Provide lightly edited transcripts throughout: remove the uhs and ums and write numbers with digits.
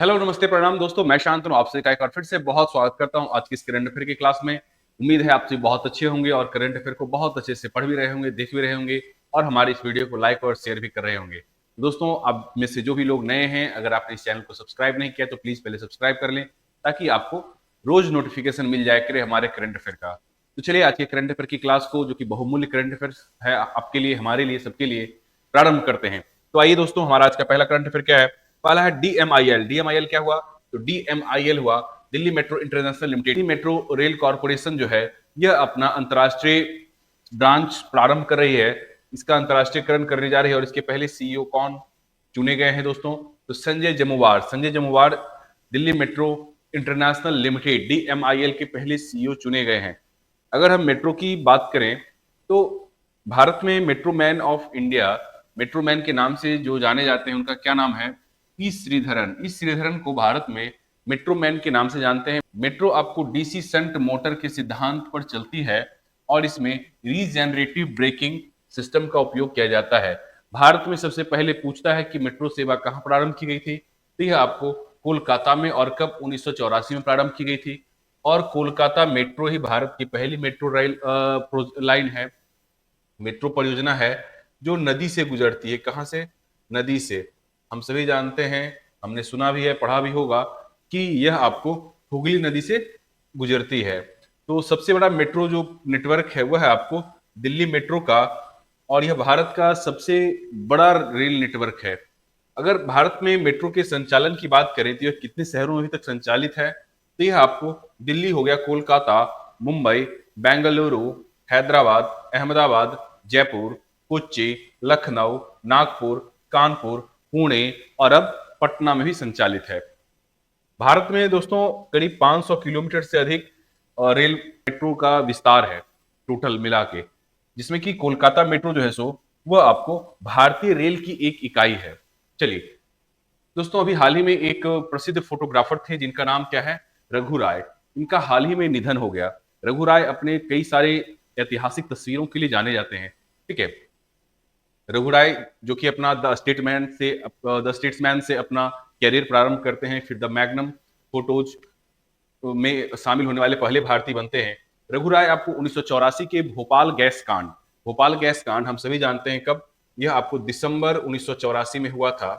Hello नमस्ते प्रणाम दोस्तों, मैं शांतनु आपसे का एक बार फिर से बहुत स्वागत करता हूं आज की इस करंट अफेयर की क्लास में। उम्मीद है आप सभी बहुत अच्छे होंगे और करंट अफेयर को बहुत अच्छे से पढ़ भी रहे होंगे, देख भी रहे होंगे और हमारी इस वीडियो को लाइक और शेयर भी कर रहे होंगे। दोस्तों, आप में से जो भी लोग नए हैं, अगर आपने इस चैनल को सब्सक्राइब नहीं किया तो प्लीज पहले सब्सक्राइब कर लें ताकि आपको रोज नोटिफिकेशन मिल जाए करे हमारे करंट अफेयर का। तो चलिए आज के करंट अफेयर की क्लास को, जो कि बहुमूल्य करंट अफेयर है आपके लिए, हमारे लिए, सबके लिए, प्रारंभ करते हैं। तो आइए दोस्तों, हमारा आज का पहला करंट अफेयर क्या है। पहला है डीएमआईएल। डीएमआईएल क्या हुआ? तो डीएमआईएल हुआ Delhi metro international limited. Metro rail corporation जो है यह अपना अंतरराष्ट्रीय ब्रांच प्रारंभ कर रही है, इसका अंतरराष्ट्रीयकरण करने जा रही है। और इसके पहले सीईओ कौन चुने गए हैं दोस्तों? तो Sanjay Jamuwar. Sanjay Jamuwar Delhi metro international limited DMIL के पहले सीईओ चुने गए हैं। अगर हम मेट्रो की बात करें तो भारत में metro man of India, metro man के नाम से जो जाने जाते हैं, उनका क्या नाम है? ई श्रीधरन। ई श्रीधरन को भारत में मेट्रो मैन के नाम से जानते हैं। मेट्रो आपको डीसी शंट मोटर के सिद्धांत पर चलती है और इसमें रीजेनरेटिव ब्रेकिंग सिस्टम का उपयोग किया जाता है। भारत में सबसे पहले पूछता है कि मेट्रो सेवा कहां प्रारंभ की गई थी, तो यह आपको कोलकाता में, और कब? 1984 में प्रारंभ की गई थी। और कोलकाता मेट्रो ही भारत की पहली मेट्रो रेल लाइन है, मेट्रो परियोजना है जो नदी से गुजरती है। कहां से? नदी से। हम सभी जानते हैं, हमने सुना भी है, पढ़ा भी होगा कि यह आपको हुगली नदी से गुजरती है। तो सबसे बड़ा मेट्रो जो नेटवर्क है वह है आपको दिल्ली मेट्रो का, और यह भारत का सबसे बड़ा रेल नेटवर्क है। अगर भारत में मेट्रो के संचालन की बात करें तो यह कितने शहरों में अभी तक संचालित है, तो यह आपको दिल्ली हो गया, कोलकाता, मुंबई, बेंगलुरु, हैदराबाद, अहमदाबाद, जयपुर, कोच्चि, लखनऊ, नागपुर, कानपुर, पुणे और अब पटना में भी संचालित है। भारत में दोस्तों करीब 500 किलोमीटर से अधिक रेल मेट्रो का विस्तार है टोटल मिला के, जिसमें कि कोलकाता मेट्रो जो है सो वह आपको भारतीय रेल की एक इकाई है। चलिए दोस्तों, अभी हाल ही में एक प्रसिद्ध फोटोग्राफर थे जिनका नाम क्या है? रघु राय। इनका हाल ही में निधन हो गया। रघु राय अपने कई सारे ऐतिहासिक तस्वीरों के लिए जाने जाते हैं। ठीक है, रघु राय जो कि अपना द स्टेट्समैन से अपना कैरियर प्रारंभ करते हैं, फिर द मैग्नम फोटोज में शामिल होने वाले पहले भारतीय बनते हैं। रघु राय आपको 1984 के भोपाल गैस कांड हम सभी जानते हैं कब? यह आपको दिसंबर 1984 में हुआ था।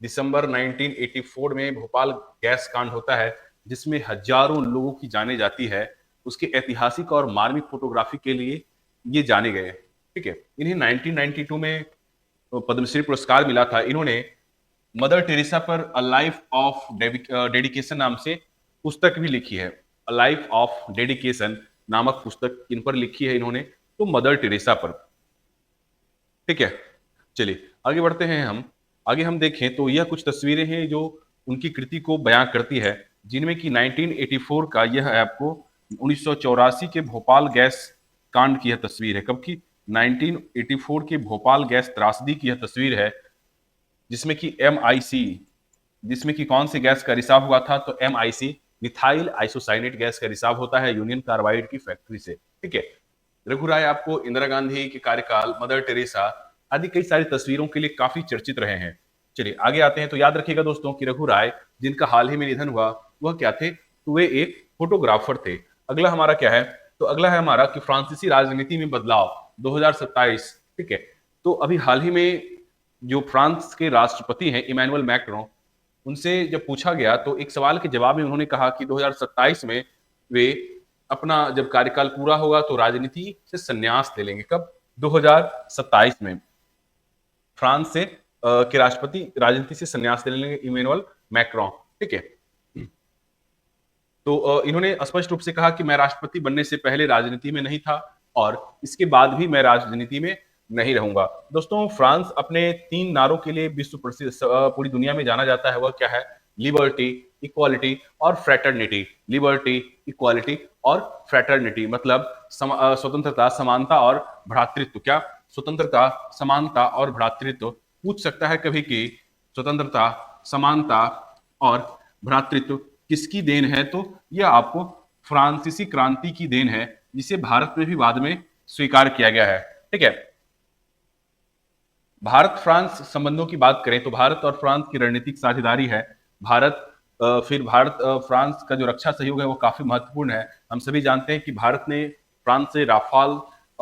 दिसंबर 1984 में भोपाल गैस कांड होता है, जिसमें हजारों लोगों की जाने जाती है। उसके ऐतिहासिक और मार्मिक फोटोग्राफी के लिए ये जाने गए। ठीक है, इन्हें 1992 में पद्मश्री पुरस्कार मिला था। इन्होंने मदर टेरेसा पर अ लाइफ ऑफ डेडिकेशन नाम से पुस्तक भी लिखी है। अ लाइफ ऑफ डेडिकेशन नामक पुस्तक इन पर लिखी है इन्होंने, तो मदर टेरेसा पर। ठीक है, चलिए आगे बढ़ते हैं हम। आगे हम देखें तो यह कुछ तस्वीरें हैं जो उनकी कृति को बयां करती है, जिनमें कि 1984 का यह है आपको 1984 के भोपाल गैस कांड की यह तस्वीर है। कब की? 1984 के भोपाल गैस त्रासदी की यह तस्वीर है, जिसमें कि MIC, जिसमें कि कौन सी गैस का रिसाव हुआ था? तो MIC मिथाइल आइसोसाइनेट गैस का रिसाव होता है यूनियन कार्बाइड की फैक्ट्री से। ठीक है, रघु राय आपको इंदिरा गांधी के कार्यकाल, मदर टेरेसा आदि कई सारी तस्वीरों के लिए काफी चर्चित रहे हैं। चलिए आगे आते हैं। तो याद रखिएगा दोस्तों कि रघु राय जिनका हाल ही में निधन हुआ वह क्या थे? तो वे एक फोटोग्राफर थे। अगला हमारा क्या है? तो अगला है हमारा कि फ्रांसीसी राजनीति में बदलाव 2027। ठीक है, तो अभी हाल ही में जो फ्रांस के राष्ट्रपति हैं इमैनुअल मैक्रों, उनसे जब पूछा गया तो एक सवाल के जवाब में उन्होंने कहा कि 2027 में वे अपना जब कार्यकाल पूरा होगा तो राजनीति से संन्यास ले लेंगे। कब? 2027 में फ्रांस से के राष्ट्रपति राजनीति से संन्यास ले लेंगे इमैनुअल मैक्रों। ठीक है, तो इन्होंने स्पष्ट रूप से कहा कि मैं राष्ट्रपति बनने से पहले राजनीति में नहीं था और इसके बाद भी मैं राजनीति में नहीं रहूंगा। दोस्तों, फ्रांस अपने 3 नारों के लिए विश्व प्रसिद्ध पूरी दुनिया में जाना जाता है। वह क्या है? लिबर्टी, इक्वालिटी और फ्रेटर्निटी। लिबर्टी, इक्वालिटी और फ्रेटर्निटी मतलब स्वतंत्रता, समानता और भ्रातृत्व। क्या? स्वतंत्रता, समानता और भ्रातृत्व। पूछ सकता है कभी कि स्वतंत्रता, समानता और भ्रातृत्व किसकी देन है? तो यह आपको फ्रांसीसी क्रांति की देन है, जिसे भारत में भी बाद में स्वीकार किया गया है। ठीक है, भारत फ्रांस संबंधों की बात करें तो भारत और फ्रांस की रणनीतिक साझेदारी है भारत फिर भारत फ्रांस का जो रक्षा सहयोग है वो काफी महत्वपूर्ण है। हम सभी जानते हैं कि भारत ने फ्रांस से राफाल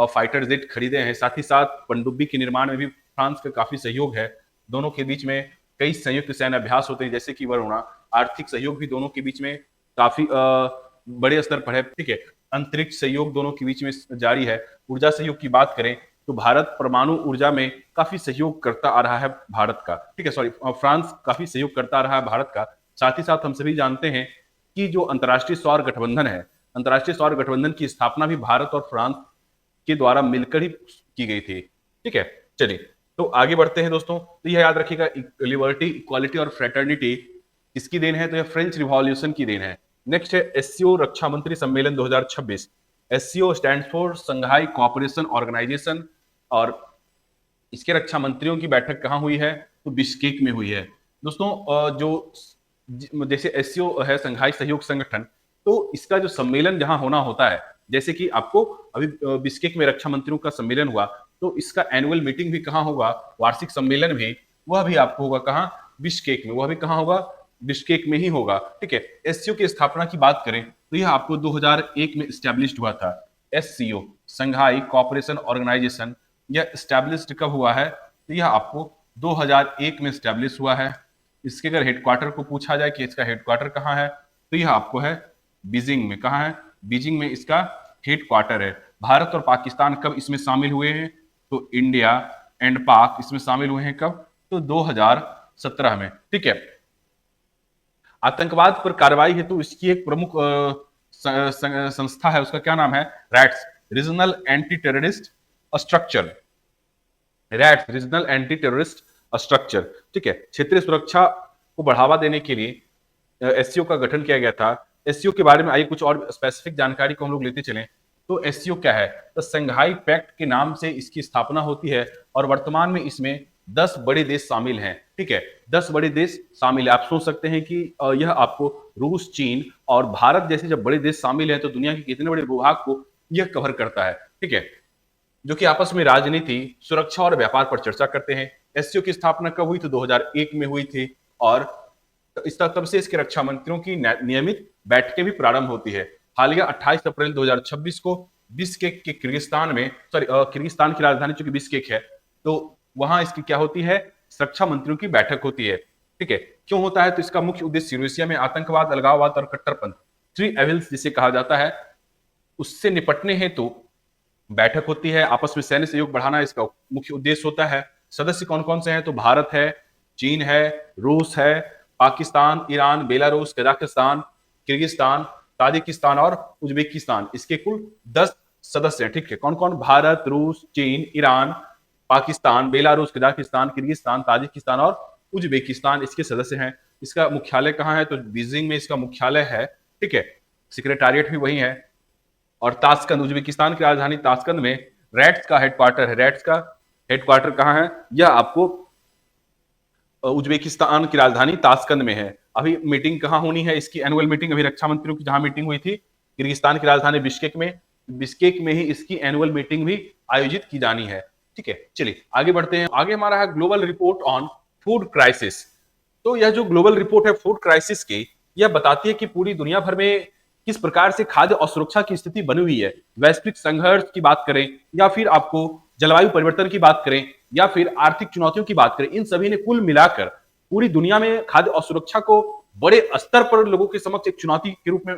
फाइटर जेट खरीदे हैं। साथ ही साथ पनडुब्बी के निर्माण में भी फ्रांस का काफी सहयोग है। दोनों के बीच में कई संयुक्त सैन्य अभ्यास होते हैं, जैसे कि वरुणा। आर्थिक सहयोग भी दोनों के बीच में काफी बड़े स्तर पर है, ठीक है। अंतरिक्ष सहयोग दोनों के बीच में जारी है। ऊर्जा सहयोग की बात करें तो भारत परमाणु ऊर्जा में काफी सहयोग करता आ रहा है भारत का, ठीक है, सॉरी, फ्रांस काफी सहयोग करता आ रहा है भारत का। साथ ही साथ हम सभी जानते हैं कि जो अंतर्राष्ट्रीय सौर गठबंधन है, अंतर्राष्ट्रीय सौर गठबंधन की स्थापना भी भारत और फ्रांस के द्वारा मिलकर ही की गई थी, ठीक है। चलिए तो आगे बढ़ते हैं दोस्तों। तो यह याद रखिएगा, लिबर्टी, इक्वालिटी और फ्रेटर्निटी किसकी देन है? तो यह फ्रेंच रिवॉल्यूशन की देन है। नेक्स्ट है एससीओ रक्षा मंत्री सम्मेलन 2026। SCO stands for Shanghai cooperation organisation, और इसके रक्षा मंत्रियों की बैठक कहाँ हुई है? तो बिश्केक में हुई है दोस्तों। जो जैसे एससीओ है संघाई सहयोग संगठन, तो इसका जो सम्मेलन जहां होना होता है, जैसे कि आपको अभी बिश्केक में रक्षा मंत्रियों का सम्मेलन हुआ, तो इसका एनुअल मीटिंग भी कहाँ होगा? वार्षिक सम्मेलन भी, वह भी आपको होगा कहाँ? बिश्केक में। वह भी कहाँ होगा? बिश्केक में ही होगा, ठीक है। एससीओ की स्थापना की बात करें तो यह आपको 2001 में स्टैब्लिश्ड हुआ था। एससीओ संघाई कोऑपरेशन ऑर्गेनाइजेशन, यह स्टैब्लिश्ड कब हुआ है? तो यह आपको 2001 में स्टैब्लिश हुआ है। इसके अगर हेडक्वार्टर को पूछा जाए कि इसका हेडक्वार्टर कहाँ है, तो यह आपको है बीजिंग में। कहाँ है? बीजिंग में इसका हेडक्वार्टर है। भारत और पाकिस्तान कब इसमें शामिल हुए हैं? तो इंडिया एंड पाक इसमें शामिल हुए हैं कब? तो 2017 में, ठीक है। आतंकवाद पर कार्रवाई हेतु इसकी एक प्रमुख संस्था है, उसका क्या नाम है? Rats, regional anti terrorist structure. Rats, regional anti terrorist structure, ठीक है। क्षेत्रीय सुरक्षा को बढ़ावा देने के लिए एससीओ का गठन किया गया था। एससीओ के बारे में आइए कुछ और स्पेसिफिक जानकारी को हम लोग लेते चलें। तो एससीओ क्या है? तो संघाई पैक्ट के नाम से इसकी स्थापना होती है, और वर्तमान में इसमें 10 बड़े देश शामिल हैं, ठीक है। 10 बड़े देश शामिल है। आप सोच सकते हैं कि यह आपको रूस, चीन और भारत जैसे जब बड़े देश शामिल हैं तो दुनिया के कितने बड़े भूभाग को यह कवर करता है, ठीक है, जो कि आपस में राजनीति, सुरक्षा और व्यापार पर चर्चा करते हैं। एससीओ की स्थापना कब हुई? तो 2001 में हुई थी, और इस तब से इसके रक्षा मंत्रियों की नियमित बैठकें भी प्रारंभ होती है। हालिया 28 अप्रैल 2026 को बिश्केक के किर्गिस्तान में, सॉरी, किर्गिस्तान की राजधानी चूंकि बिश्केक है, तो वहां इसकी क्या होती है? रक्षा मंत्रियों की बैठक होती है, ठीक है। क्यों होता है? तो इसका मुख्य उद्देश्य यूरेशिया में आतंकवाद, अलगाववाद और कट्टरपंथ, थ्री एविल्स जिसे कहा जाता है, उससे निपटने हेतु बैठक होती है। आपस में सैन्य सहयोग बढ़ाना इसका मुख्य उद्देश्य होता है। सदस्य कौन कौन से हैं? तो भारत है, चीन है, रूस है, Pakistan, Iran, Belarus, Kazakhstan, Kyrgyzstan, Tajikistan और उज्बेकिस्तान। इसके कुल 10 सदस्य हैं, ठीक है। कौन कौन? भारत, रूस, चीन, Iran, Pakistan, Belarus, Kazakhstan, Kyrgyzstan, Tajikistan और उज्बेकिस्तान इसके सदस्य हैं। इसका मुख्यालय कहाँ है? तो बीजिंग में इसका मुख्यालय है, ठीक है। सेक्रेटारिएट भी वही है। और ताशकंद, उज्बेकिस्तान की राजधानी ताशकंद में रैट्स का हेडक्वार्टर है। रैट्स का हेडक्वार्टर कहाँ है? यह आपको उज्बेकिस्तान की राजधानी ताशकंद में है। अभी मीटिंग कहाँ होनी है इसकी? एनुअल मीटिंग अभी रक्षा मंत्रियों की जहां मीटिंग हुई थी किर्गिस्तान की राजधानी बिश्केक में, बिश्केक में ही इसकी एनुअल मीटिंग भी आयोजित की जानी है, ठीक है। चलिए आगे बढ़ते हैं। आगे हमारा है global report on food crisis. तो यह जो ग्लोबल रिपोर्ट है फूड क्राइसिस की, यह बताती है कि पूरी दुनिया भर में किस प्रकार से खाद्य असुरक्षा की स्थिति बनी हुई है। वैश्विक संघर्ष की बात करें, या फिर आपको जलवायु परिवर्तन की बात करें, या फिर आर्थिक चुनौतियों की बात करें, इन सभी ने कुल मिलाकर पूरी दुनिया में खाद्य असुरक्षा को बड़े स्तर पर लोगों के समक्ष एक चुनौती के रूप में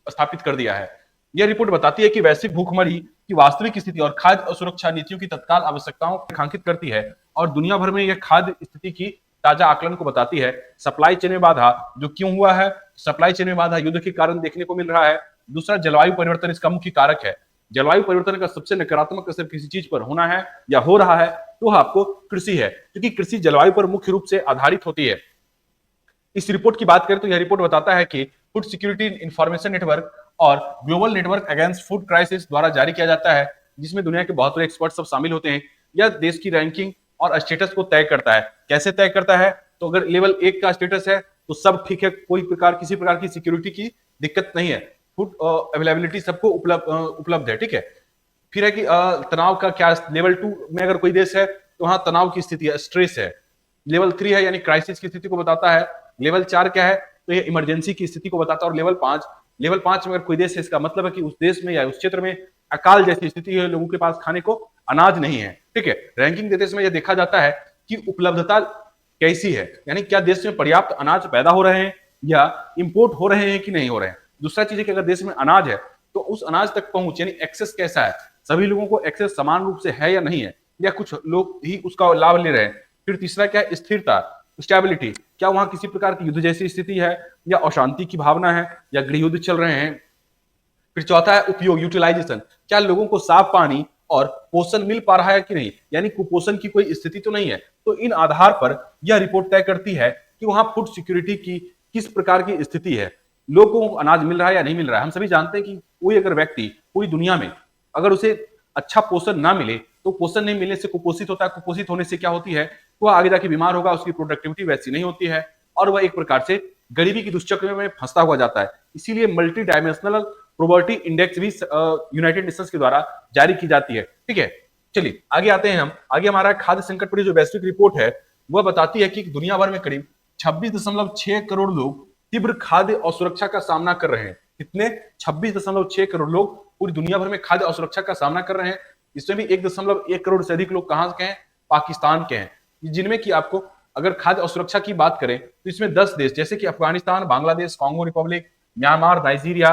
स्थापित कर दिया है। यह रिपोर्ट बताती है कि वैश्विक भूखमरी की वास्तविक स्थिति और खाद्य असुरक्षा नीतियों की तत्काल आवश्यकताओं को रेखांकित करती है, और दुनिया भर में यह खाद्य स्थिति की ताजा आकलन को बताती है। सप्लाई चेन में बाधा जो क्यों हुआ है? सप्लाई चेन में बाधा युद्ध के कारण देखने को मिल रहा है। दूसरा, जलवायु परिवर्तन इसका मुख्य कारक है। जलवायु परिवर्तन का सबसे नकारात्मक असर किसी चीज पर होना है या हो रहा है तो आपको कृषि है, क्योंकि कृषि जलवायु पर मुख्य रूप से आधारित होती है। इस रिपोर्ट की बात करें तो यह रिपोर्ट बताता है कि फूड सिक्योरिटी इंफॉर्मेशन नेटवर्क और global network against food crisis द्वारा जारी किया जाता है, जिसमें दुनिया के बहुत बड़े एक्सपर्ट सब शामिल होते हैं। यह देश की रैंकिंग और स्टेटस को तय करता है। कैसे तय करता है? तो अगर लेवल 1 का स्टेटस है तो सब ठीक है, कोई किसी प्रकार की सिक्योरिटी की दिक्कत नहीं है, फूड अवेलेबिलिटी सबको उपलब्ध है, ठीक है। फिर है कि तनाव का क्या, लेवल 2 में अगर कोई देश है तो वहां तनाव की स्थिति है, स्ट्रेस है। लेवल 3 है यानी क्राइसिस की स्थिति को बताता है, लेवल 4 क्या है, तो ये इमरजेंसी की स्थिति को बताता है। और लेवल 5 में अगर कोई देश है, इसका मतलब है कि उस देश में या उस क्षेत्र में अकाल जैसी स्थिति है, लोगों के पास खाने को अनाज नहीं है। ठीक है, रैंकिंग देते समय यह देखा जाता है कि उपलब्धता कैसी है, यानी क्या देश में पर्याप्त अनाज पैदा हो रहे हैं या इंपोर्ट हो रहे हैं कि नहीं हो रहे हैं। दूसरा चीज है कि अगर देश में अनाज है तो उस अनाज तक पहुंच यानी एक्सेस कैसा है, सभी लोगों को एक्सेस समान रूप से है या नहीं है, या कुछ लोग ही उसका लाभ ले रहे हैं। फिर तीसरा क्या है, स्थिरता, स्टेबिलिटी, क्या वहां किसी प्रकार की युद्ध जैसी स्थिति है या अशांति की भावना है या गृह युद्ध चल रहे हैं। फिर चौथा है उपयोग, यूटिलाइजेशन, क्या लोगों को साफ पानी और पोषण मिल पा रहा है कि नहीं, यानी कुपोषण की कोई स्थिति तो नहीं है। तो इन आधार पर यह रिपोर्ट तय करती है कि वहां फूड सिक्योरिटी की किस प्रकार की स्थिति है, लोगों को अनाज मिल रहा है या नहीं मिल रहा है। हम सभी जानते हैं कि कोई अगर व्यक्ति पूरी दुनिया में अगर उसे अच्छा पोषण ना मिले तो पोषण नहीं मिलने से कुपोषित होता है, कुपोषित होने से क्या होती है, वह आगे जाके बीमार होगा, उसकी प्रोडक्टिविटी वैसी नहीं होती है और वह एक प्रकार से गरीबी की दुष्चक्र में फंसता हुआ जाता है। इसीलिए मल्टी डायमेंशनल प्रोवर्टी इंडेक्स भी यूनाइटेड नेशंस के द्वारा जारी की जाती है। ठीक है, चलिए आगे आते हैं हम। आगे हमारा खाद्य संकट पर जो वैश्विक रिपोर्ट है वह बताती है कि दुनिया भर में करीब 26.6 करोड़ लोग तीव्र खाद्य असुरक्षा का सामना कर रहे हैं। कितने? 26.6 करोड़ लोग पूरी दुनिया भर में खाद्य असुरक्षा का सामना कर रहे हैं। इसमें भी 1.1 करोड़ से अधिक लोग कहां के हैं? पाकिस्तान के हैं, जिनमें कि आपको अगर खाद्य असुरक्षा की बात करें तो इसमें 10 देश जैसे कि Afghanistan, Bangladesh, Congo Republic, Myanmar, Nigeria,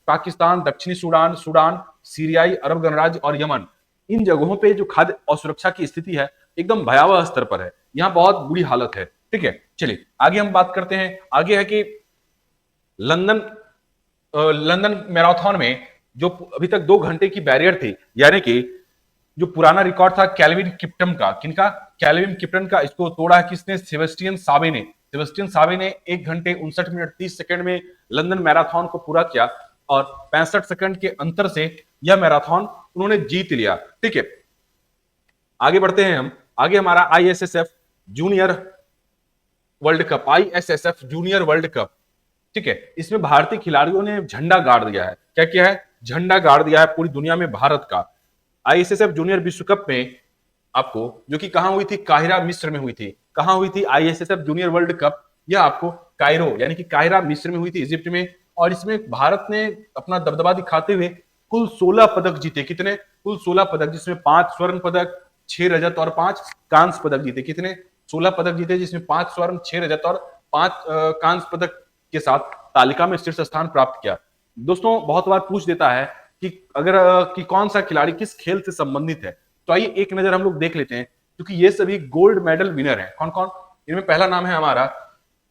Pakistan, दक्षिणी सूडान, सीरियाई अरब गणराज्य और यमन, इन जगहों पे जो खाद्य असुरक्षा की स्थिति है एकदम भयावह स्तर पर है, यहाँ बहुत बुरी हालत है। ठीक है, चलिए आगे हम बात करते हैं। आगे है कि लंदन मैराथन में जो अभी तक 2 घंटे की बैरियर थी, यानी कि जो पुराना रिकॉर्ड था कैल्विन किप्टन का, किनका? कैल्विन किप्टन का, इसको तोड़ा है किसने? सेबेस्टियन सावे ने। सेबेस्टियन सावे ने 1 घंटे 59 मिनट 30 सेकंड में लंदन मैराथन को पूरा किया और 65 सेकंड के अंतर से यह मैराथन उन्होंने जीत लिया। ठीक है, आगे बढ़ते हैं हम। आगे हमारा ISSF junior world cup, ISSF junior world cup. ठीक है, इसमें भारतीय खिलाड़ियों ने झंडा गाड़ दिया है। क्या किया है? झंडा गाड़ दिया है पूरी दुनिया में भारत का। आईएसएसएफ जूनियर विश्व कप में आपको, जो कि कहां हुई थी? काहिरा मिस्र में हुई थी। कहां हुई थी आईएसएसएफ जूनियर वर्ल्ड कप? यह आपको कायरो यानी कि काहिरा मिस्र में हुई थी, इजिप्ट में। और इसमें भारत ने अपना दबदबा दिखाते हुए कुल 16 पदक जीते। कितने? कुल 16 पदक, जिसमें 5 स्वर्ण पदक, 6 रजत और 5 कांस्य पदक जीते। कितने? 16 पदक जीते, जिसमें 5 स्वर्ण, 6 रजत और 5 कांस्य पदक के साथ तालिका में शीर्ष स्थान प्राप्त किया। दोस्तों बहुत बार पूछ देता है कि अगर कि कौन सा खिलाड़ी किस खेल से संबंधित है, तो आइए एक नजर हम लोग देख लेते हैं, क्योंकि ये सभी गोल्ड मेडल विनर हैं। कौन कौन? इनमें पहला नाम है हमारा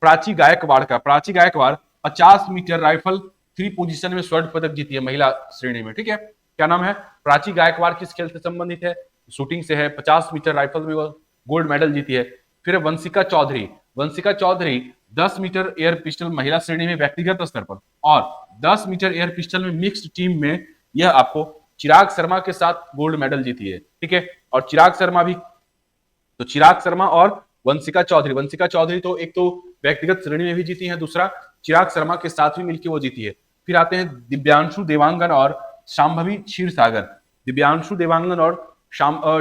प्राची गायकवाड़ का। Prachi Gaikwad 50 metre rifle 3 position में स्वर्ण पदक जीती है महिला श्रेणी में। ठीक है, क्या नाम है? प्राची गायकवाड़ किस खेल से संबंधित है? शूटिंग से है। 50 मीटर राइफल में वो गोल्ड मेडल जीती है। फिर Vanshika Chaudhary, Vanshika Chaudhary 10 metre air pistol महिला श्रेणी में व्यक्तिगत स्तर पर और 10 मीटर एयर पिस्टल में मिक्स्ड टीम में यह आपको चिराग शर्मा के साथ गोल्ड मेडल जीती है। ठीक है, और चिराग शर्मा भी, तो चिराग शर्मा और वंशिका चौधरी तो एक तो व्यक्तिगत श्रेणी में भी जीती है, दूसरा चिराग शर्मा के साथ भी मिलकर वो जीती है। फिर आते हैं दिव्यांशु देवांगन और शांभवी क्षीरसागर। दिव्यांशु देवांगन और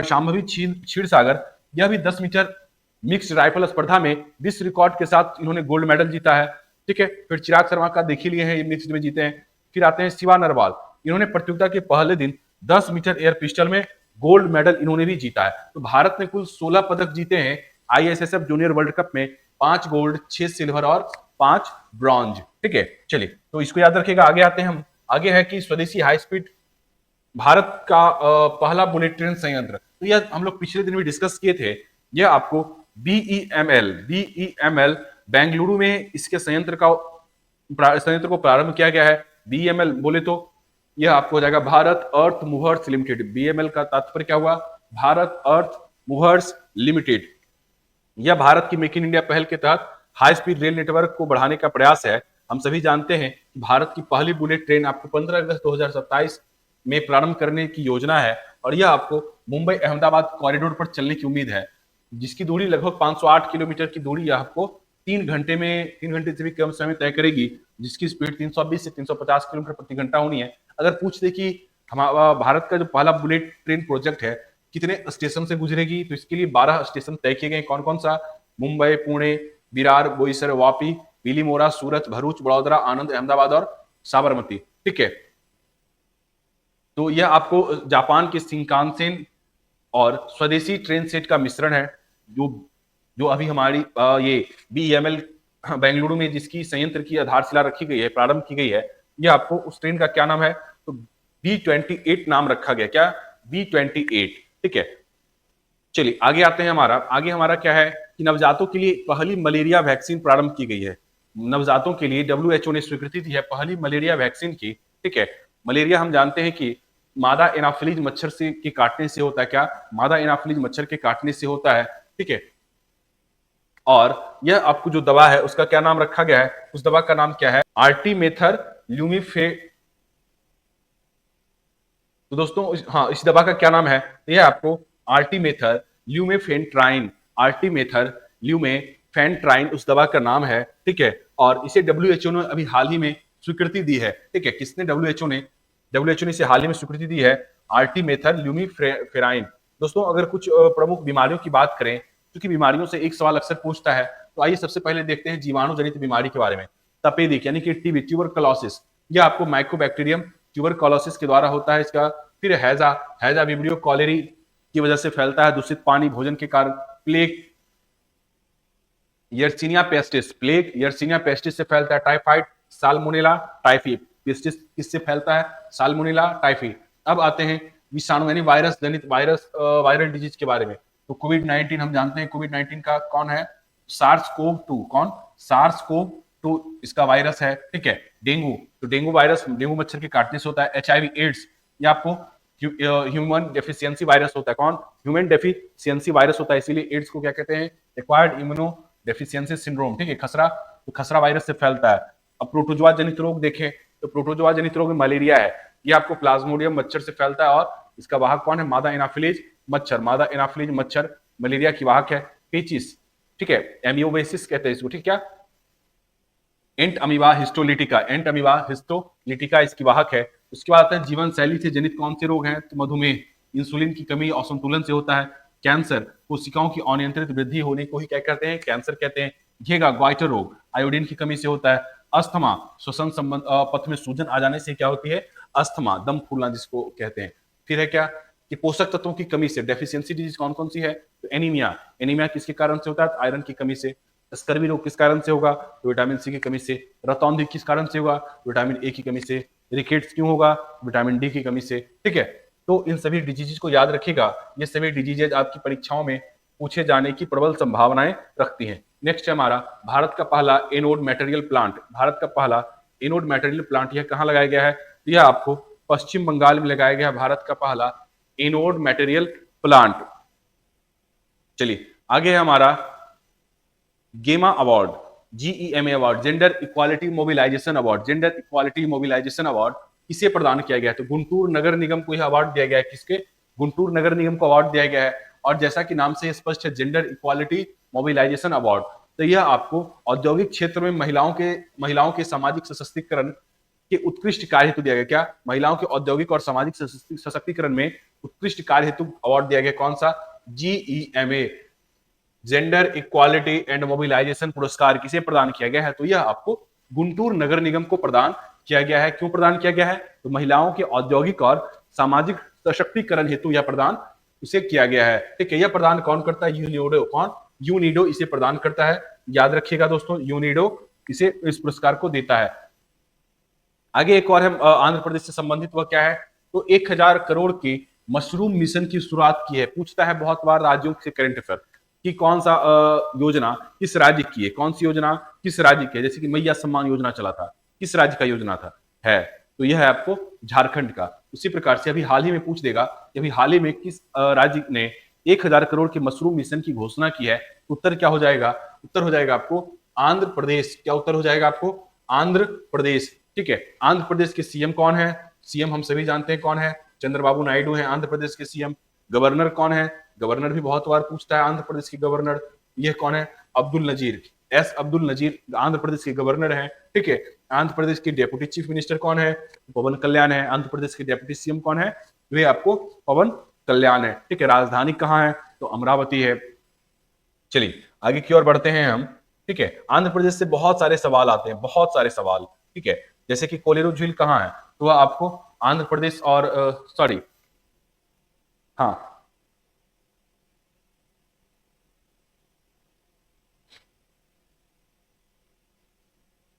शांभवी क्षीरसागर, यह भी 10 मीटर मिक्स्ड राइफल स्पर्धा में विश्व रिकॉर्ड के साथ इन्होंने गोल्ड मेडल जीता है। ठीक है, फिर चिराग शर्मा का देख ही लिए हैं, ये मिक्स्ड में जीते हैं। फिर आते हैं शिवा नरवाल, इन्होंने प्रतियोगिता के पहले दिन 10 मीटर एयर पिस्टल में गोल्ड मेडल इन्होंने भी जीता है। तो भारत ने कुल 16 पदक जीते हैं आईएसएसएफ जूनियर वर्ल्ड कप में, 5 गोल्ड, 6 सिल्वर और 5 ब्रॉन्ज। ठीक है, चलिए तो इसको याद रखिएगा। आगे आते हैं हम। आगे है कि स्वदेशी हाई स्पीड भारत का पहला बुलेट ट्रेन संयंत्र, तो यह हम लोग पिछले दिन भी डिस्कस किए थे। यह आपको बीईएमएल बेंगलुरु में इसके संयंत्र को प्रारंभ किया गया है। बीईएमएल बोले तो यह आपको हो जाएगा भारत अर्थ मूवर्स लिमिटेड। बीईएमएल का तात्पर्य क्या हुआ? भारत अर्थ मूवर्स लिमिटेड। यह भारत की मेक इन इंडिया पहल के तहत हाई स्पीड रेल नेटवर्क को बढ़ाने का प्रयास है। हम सभी जानते हैं कि भारत की पहली बुलेट ट्रेन आपको 15 अगस्त 2027 में प्रारंभ करने की योजना है और यह आपको मुंबई अहमदाबाद कॉरिडोर पर चलने की उम्मीद है, जिसकी दूरी लगभग 508 किलोमीटर की दूरी यह आपको 3 घंटे से भी कम समय तय करेगी, जिसकी स्पीड 320 से 350 किलोमीटर प्रति घंटा होनी है। अगर पूछते कि हमारा भारत का जो पहला बुलेट ट्रेन प्रोजेक्ट है कितने स्टेशन से गुजरेगी, तो इसके लिए 12 स्टेशन तय किए गए। कौन कौन सा? मुंबई, पुणे, विरार, बोईसर, वापी, बिलीमोरा, सूरत, भरूच, बड़ौदरा, आनंद, अहमदाबाद और साबरमती। ठीक है, तो यह आपको जापान के शिंकानसेन और स्वदेशी ट्रेन सेट का मिश्रण है, जो जो अभी हमारी ये बीईएमएल बेंगलुरु में जिसकी संयंत्र की आधारशिला रखी गई है, प्रारंभ की गई है, ये आपको उस ट्रेन का क्या नाम है, तो B28 नाम रखा गया। क्या? B28। ठीक है, चलिए आगे आते हैं। आगे हमारा क्या है कि नवजातों के लिए पहली मलेरिया वैक्सीन प्रारंभ की गई है। नवजातों के लिए WHO ने स्वीकृति दी है पहली मलेरिया वैक्सीन की। ठीक है, मलेरिया हम जानते हैं कि मादा एनाफिलीज मच्छर से के काटने से होता है। क्या? मादा एनाफिलीज मच्छर के काटने से होता है। ठीक है, और यह आपको जो दवा है उसका क्या नाम रखा गया है, उस दवा का नाम क्या है? आर्टीमेथर ल्यूमिफे। तो दोस्तों हाँ, इस दवा का क्या नाम है? यह आपको आर्टीमेथर ल्यूमेफेंट्राइन, आर्टीमेथर ल्यूमेफेंट्राइन उस दवा का नाम है। ठीक है, और इसे WHO ने अभी हाल ही में स्वीकृति दी है। ठीक है, किसने? WHO ने इसे हाल ही में स्वीकृति दी है, आर्टीमेथर ल्यूमिफेराइन। दोस्तों अगर कुछ प्रमुख बीमारियों की बात करें, क्योंकि बीमारियों से एक सवाल अक्सर पूछता है, तो आइए सबसे पहले देखते हैं जीवाणु जनित बीमारी के बारे में। तपेदिक यानी कि टीबी, ट्यूबरकुलोसिस, यह आपको माइकोबैक्टीरियम ट्यूबरकुलोसिस के द्वारा होता है इसका। फिर हैजा, हैजा विब्रियो कॉलेरी की वजह से फैलता है, दूषित पानी, भोजन के कारण। Plague, Yersinia pestis, plague Yersinia pestis से फैलता है। टाइफाइड, साल्मोनेला टाइफी, पेस्टिस किससे फैलता है? Salmonella typhi. अब आते हैं विषाणु यानी वायरस जनित वायरल डिजीज के बारे में। तो कोविड-19 हम जानते हैं, कोविड-19 का कौन है? सार्स-कोव-2। कौन? सार्स-कोव-2 इसका वायरस है। ठीक है, डेंगू, तो डेंगू वायरस डेंगू मच्छर के काटने से होता है। HIV एड्स, ये आपको ह्यूमन डेफिशिएंसी वायरस होता है। कौन? ह्यूमन डेफिशिएंसी वायरस होता है, इसीलिए एड्स को क्या कहते हैं? Acquired immuno deficiency syndrome. ठीक है, खसरा, तो खसरा वायरस से फैलता है। अब प्रोटोजोआ जनित रोग देखें, तो प्रोटोजोआ जनित रोग में मलेरिया है, ये आपको प्लाज्मोडियम मच्छर से फैलता है, और इसका वाहक कौन है? मादा एनाफिलीज मच्छर। मादा एनाफिलीज मच्छर मलेरिया की वाहक है। पेचिस, ठीक है, एमियोबेसिस कहते हैं इसको। ठीक है, एंट अमीबा हिस्टोलिटिका, एंट अमीबा हिस्टोलिटिका इसकी वाहक है। उसके बाद आता है जीवन शैली से जनित कौन से रोग हैं? तो मधुमेह, इंसुलिन की कमी असंतुलन से होता है। कैंसर, कोशिकाओं की अनियंत्रित वृद्धि होने को ही क्या कहते हैं? कैंसर कहते हैं। घेगा, ग्वाइटर रोग, आयोडीन की कमी से होता है। अस्थमा, श्वसन संबंध पथ में सूजन आ जाने से क्या होती है? अस्थमा, दम फूलना जिसको कहते हैं। फिर है क्या कि पोषक तत्वों की कमी से डेफिशिएंसी डिजीज कौन कौन सी है? तो एनीमिया, एनीमिया किसके कारण से होता है? आयरन की कमी से। स्कर्वी रोग किस कारण से होगा? तो विटामिन सी की कमी से। रतौंधी किस कारण से होगा? विटामिन ए की कमी से। रिकेट्स क्यों होगा? विटामिन डी की कमी से। ठीक है, तो इन सभी डिजीजेज को याद रखिएगा, ये सभी डिजीजेज आपकी परीक्षाओं में पूछे जाने की प्रबल संभावनाएं रखती हैं। नेक्स्ट है हमारा भारत का पहला एनोड मटेरियल प्लांट। भारत का पहला एनोड मटेरियल प्लांट यह कहां लगाया गया है? यह आपको पश्चिम बंगाल में लगाया गया है, भारत का पहला एनोड मटेरियल प्लांट। चलिए आगे है हमारा GEMA award, GEMA award, gender equality mobilisation award. Gender equality mobilisation award किसे प्रदान किया गया है? तो गुंटूर नगर निगम को यह अवार्ड दिया गया है। किसके? गुंटूर नगर निगम को अवार्ड दिया गया है। और जैसा कि नाम से स्पष्ट है, जेंडर इक्वालिटी मोबिलाइजेशन अवार्ड, तो यह आपको औद्योगिक क्षेत्र में महिलाओं के सामाजिक सशक्तिकरण के उत्कृष्ट कार्य हेतु दिया गया। क्या? महिलाओं के औद्योगिक और सामाजिक सशक्तिकरण में उत्कृष्ट कार्य हेतु अवार्ड दिया गया। कौन सा? GEMA, gender equality and mobilisation पुरस्कार किसे प्रदान किया गया है? तो यह आपको गुंटूर नगर निगम को प्रदान किया गया है। क्यों प्रदान किया गया है? तो महिलाओं के औद्योगिक और सामाजिक सशक्तिकरण हेतु यह प्रदान इसे किया गया है। ठीक है, यह प्रदान कौन करता है? यूनिडो। कौन? यूनिडो इसे प्रदान करता है। याद रखिएगा दोस्तों, यूनिडो इसे इस पुरस्कार को देता है। आगे एक और है आंध्र प्रदेश से संबंधित, वह क्या है? तो 1000 करोड़ की मशरूम मिशन की शुरुआत की है। पूछता है बहुत बार राज्यों से करंट अफेयर कि कौन सा योजना किस राज्य की है, कौन सी योजना किस राज्य की है। जैसे कि मैया सम्मान योजना चला था, किस राज्य का योजना था? है, तो यह है आपको झारखंड का। उसी प्रकार से अभी हाल ही में पूछ देगा कि अभी हाल ही में किस राज्य ने 1000 करोड़ के मशरूम मिशन की घोषणा की है? उत्तर क्या हो जाएगा? उत्तर हो जाएगा आपको आंध्र प्रदेश। क्या उत्तर हो जाएगा आपको? आंध्र प्रदेश। ठीक है, आंध्र प्रदेश के सीएम कौन है? सीएम हम सभी जानते हैं कौन है? चंद्रबाबू नायडू है आंध्र प्रदेश के सीएम। गवर्नर कौन है? गवर्नर भी बहुत बार पूछता है, आंध्र प्रदेश के गवर्नर यह कौन है? अब्दुल नजीर, एस अब्दुल नजीर आंध्र प्रदेश के गवर्नर हैं। ठीक है, आंध्र प्रदेश के डेप्यूटी चीफ मिनिस्टर कौन है? पवन कल्याण है। आंध्र प्रदेश के डेप्यूटी सीएम कौन है? वे आपको पवन कल्याण है। ठीक है, राजधानी कहाँ है? तो अमरावती है। चलिए आगे की ओर बढ़ते हैं हम। ठीक है, आंध्र प्रदेश से बहुत सारे सवाल आते हैं, बहुत सारे सवाल। ठीक है, जैसे कि कोलेरू झील कहाँ है, तो वह आपको आंध्र प्रदेश और सॉरी, हाँ,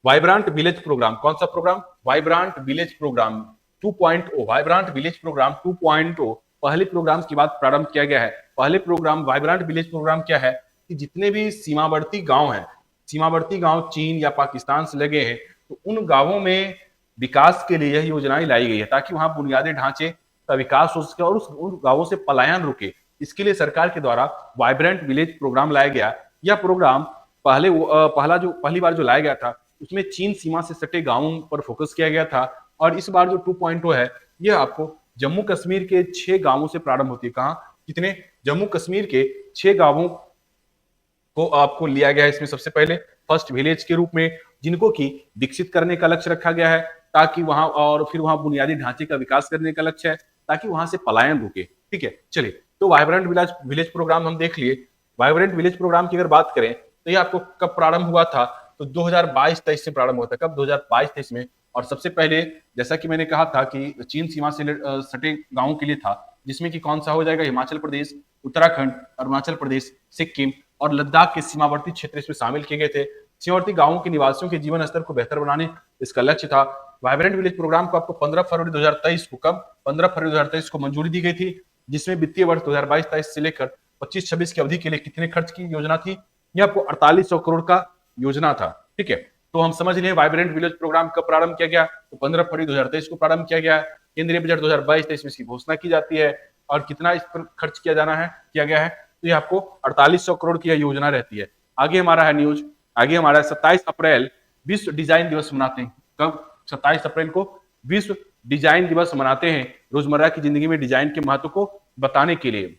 वाइब्रांट विलेज प्रोग्राम, कौन सा program? Vibrant village program 2.0, vibrant village program 2.0 पहले प्रोग्राम की बात प्रारंभ किया गया है। पहले प्रोग्राम वाइब्रांट विलेज प्रोग्राम क्या है कि जितने भी सीमावर्ती गांव हैं, सीमावर्ती गांव चीन या पाकिस्तान से लगे हैं, तो उन गांवों में विकास के लिए यह योजनाएं लाई गई है ताकि वहां बुनियादी ढांचे का विकास हो सके और उन गांवों से पलायन रुके। इसके लिए सरकार के द्वारा वाइब्रेंट विलेज प्रोग्राम लाया गया। यह प्रोग्राम पहली बार जो लाया गया था उसमें चीन सीमा से सटे गांवों पर फोकस किया गया था, और इस बार जो 2.0 है यह आपको जम्मू कश्मीर के 6 गांवों से प्रारंभ होती है। कहां? कितने? जम्मू कश्मीर के 6 गांवों को आपको लिया गया है इसमें सबसे पहले फर्स्ट विलेज के रूप में, जिनको की विकसित करने का लक्ष्य रखा गया है ताकि वहां, और फिर वहां बुनियादी ढांचे का विकास करने का लक्ष्य है ताकि वहां से पलायन रुके। ठीक है, चलिए, तो वाइब्रेंट विलेज प्रोग्राम हम देख लिए। वाइब्रेंट विलेज प्रोग्राम की अगर बात करें तो ये आपको कब प्रारंभ हुआ था? तो 2022-23 से प्रारंभ हुआ था। कब? 2022-23 में। और सबसे पहले जैसा कि मैंने कहा था कि चीन सीमा से सटे गांवों के लिए था, जिसमें कि कौन सा हो जाएगा? हिमाचल प्रदेश, उत्तराखंड, अरुणाचल प्रदेश, सिक्किम और लद्दाख के सीमावर्ती क्षेत्र इसमें शामिल किए गए थे। सीमावर्ती गांवों के निवासियों के जीवन स्तर को बेहतर बनाने इसका लक्ष्य था। वाइब्रेंट विलेज प्रोग्राम को आपको 15 फरवरी 2023 को, कब? 15 फरवरी 2023 को मंजूरी दी गई थी, जिसमें वित्तीय वर्ष 2022-23 से लेकर 25-26 की अवधि के लिए कितने खर्च की योजना थी? यह आपको 4800 करोड़ का योजना था। ठीक है, तो हम समझ लिए वाइब्रेंट विलेज प्रोग्राम कब प्रारंभ किया गया? तो 15 फरवरी 2023 को प्रारंभ किया गया। केंद्रीय बजट 2022-23 में इसकी घोषणा की जाती है, और कितना इस पर खर्च किया गया है, तो ये आपको 4800 करोड़ की योजना रहती है। आगे हमारा है न्यूज, आगे हमारा 27 अप्रैल विश्व डिजाइन दिवस मनाते हैं। कब? 27 अप्रैल को विश्व डिजाइन दिवस मनाते हैं, रोजमर्रा की जिंदगी में डिजाइन के महत्व को बताने के लिए।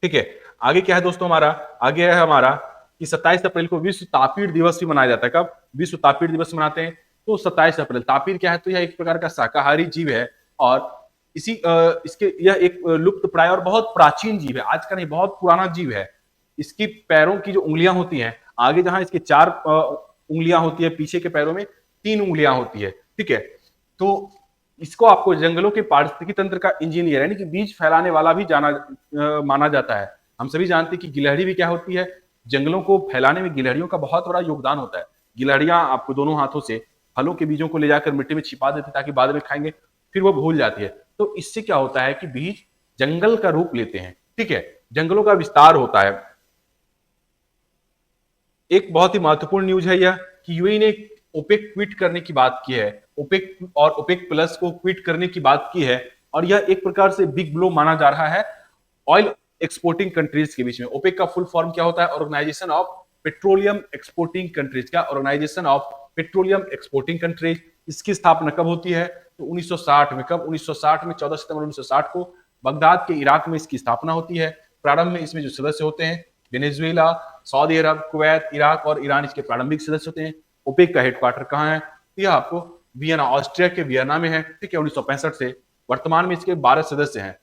ठीक है, आगे क्या है दोस्तों हमारा? आगे है हमारा कि 27 अप्रैल को विश्व तापीड़ दिवस भी मनाया जाता है। कब? विश्व तापीड़ दिवस मनाते हैं, तो 27 अप्रैल। तापीड़ क्या है? तो यह एक प्रकार का शाकाहारी जीव है, और इसके यह एक लुप्त प्राय और बहुत प्राचीन जीव है, आज का नहीं, बहुत पुराना जीव है। इसकी पैरों की जो उंगलियां होती हैं, आगे जहां इसके 4 उंगलियां होती है, पीछे के पैरों में 3 उंगलियां होती है। ठीक है, तो इसको आपको जंगलों के पारिस्थितिकी तंत्र का इंजीनियर यानी कि बीज फैलाने वाला भी माना जाता है। हम सभी जानते हैं कि गिलहरी भी क्या होती है? जंगलों को फैलाने में गिलहरियों का बहुत बड़ा योगदान होता है। गिलहरियां आपको दोनों हाथों से फलों के बीजों को ले जाकर मिट्टी में छिपा देती ताकि बाद में खाएंगे, फिर वो भूल जाती है। तो इससे क्या होता है कि बीज जंगल का रूप लेते हैं। ठीक है, जंगलों का विस्तार होता है। एक बहुत ही महत्वपूर्ण न्यूज है यह कि यूएई ने ओपेक क्विट करने की बात की है, ओपेक और ओपेक प्लस को क्विट करने की बात की है, और यह एक प्रकार से बिग ब्लो माना जा रहा है ऑयल एक्सपोर्टिंग कंट्रीज के बीच में। ओपेक का फुल फॉर्म क्या होता है? Organization of petroleum exporting countries. क्या? Organization of petroleum exporting countries. इसकी स्थापना कब होती है? तो 1960 में। कब? 1960 में, 14 सितंबर 1960 को बगदाद के इराक में इसकी स्थापना होती है। प्रारंभ में इसमें जो सदस्य होते हैं, वेनेजुएला, सऊदी अरब, कुवैत, इराक और ईरान इसके प्रारंभिक सदस्य होते हैं। ओपेक का हेडक्वार्टर कहाँ है? यह आपको वियना, ऑस्ट्रिया के वियना में है। ठीक है, 1965 से। वर्तमान में इसके 12 सदस्य हैं।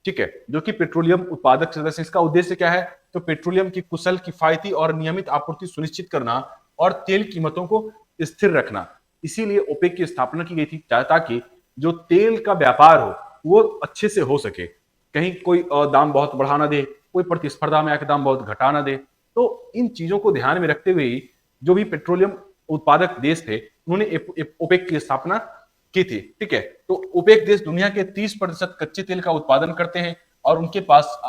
ठीक है, जो कि पेट्रोलियम उत्पादक सदस्य। इसका उद्देश्य क्या है? तो पेट्रोलियम की कुशल, किफायती और नियमित आपूर्ति सुनिश्चित करना और तेल कीमतों को स्थिर रखना। इसीलिए ओपेक की स्थापना की गई थी, ताकि जो तेल का व्यापार हो वो अच्छे से हो सके, कहीं कोई दाम बहुत बढ़ा ना दे, कोई प्रतिस्पर्धा में आके दाम बहुत घटा ना दे। तो इन चीजों को ध्यान में रखते हुए जो भी पेट्रोलियम उत्पादक देश थे उन्होंने ओपेक की स्थापना की थी। ठीक है, तो ओपेक देश दुनिया के 30% कच्चे तेल का उत्पादन करते हैं, और उनके पास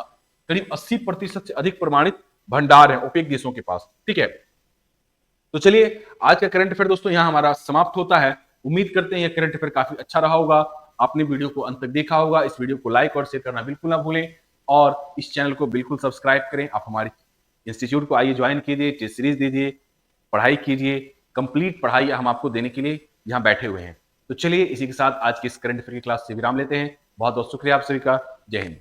करीब 80% से अधिक प्रमाणित भंडार है ओपेक देशों के पास। ठीक है, तो चलिए, आज का करंट अफेयर दोस्तों यहाँ हमारा समाप्त होता है। उम्मीद करते हैं यह करंट अफेयर काफी अच्छा रहा होगा, आपने वीडियो को अंत तक देखा होगा। इस वीडियो को लाइक और शेयर करना बिल्कुल ना भूलें, और इस चैनल को बिल्कुल सब्सक्राइब करें। आप हमारे इंस्टीट्यूट को आइए ज्वाइन कीजिए, टेस्ट सीरीज दीजिए, पढ़ाई कीजिए, कंप्लीट पढ़ाई हम आपको देने के लिए यहाँ बैठे हुए हैं। तो चलिए, इसी के साथ आज के इस करंट अफेयर की क्लास से विराम लेते हैं। बहुत बहुत शुक्रिया आप सभी का। जय हिंद।